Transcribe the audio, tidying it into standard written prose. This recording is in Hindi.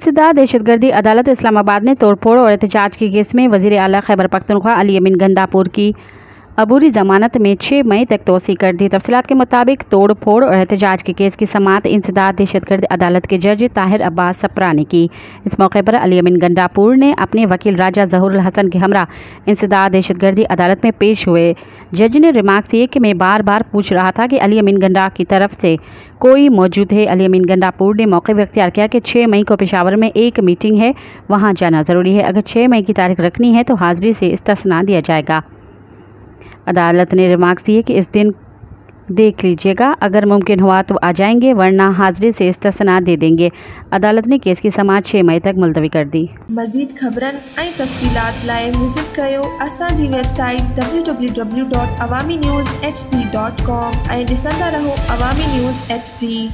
इंसदाद दहशतगर्दी अदालत इस्लामाबाद ने तोड़फोड़ और एहतजाज के केस में वज़ीर आला खैबर पख्तूनख्वा अली अमीन गंडापुर की अबूरी जमानत में 6 मई तक तोसी कर दी। तफसीलात के मुताबिक तोड़ फोड़ और एहतजाज के केस की समाअत इंसदाद दहशतगर्द अदालत के जज ताहिर अब्बास सप्रा ने की। इस मौके पर अली अमीन गंडापुर ने अपने वकील राजा ज़हूरुल हसन के हमरा इंसदाद दहशतगर्दी अदालत में पेश हुए। जज ने रिमार्क्स दिए कि मैं बार बार पूछ रहा था कि अली अमीन गंडा की तरफ से कोई मौजूद है। अली अमीन गंडापुर ने मौके पर इख्तियार किया कि 6 मई को पेशावर में एक मीटिंग है, वहाँ जाना ज़रूरी है। अगर 6 मई की तारीख रखनी है तो हाज़िरी से इस्तिस्ना दिया जाएगा। अदालत ने रिमार्क्स दिए कि इस दिन देख लीजिएगा, अगर मुमकिन हुआ तो आ जाएंगे, वरना हाजिरी से इस्तिस्ना दे देंगे। अदालत ने केस की समाअत 6 मई तक मुलतवी कर दी। मज़ीद ख़बरन ऐं तफ़सीलात लाइ विज़िट कयो असांजी वेबसाइट www.awamiNewsHD.com ऐं ॾिसंदा रहो अवामी न्यूज़ HD।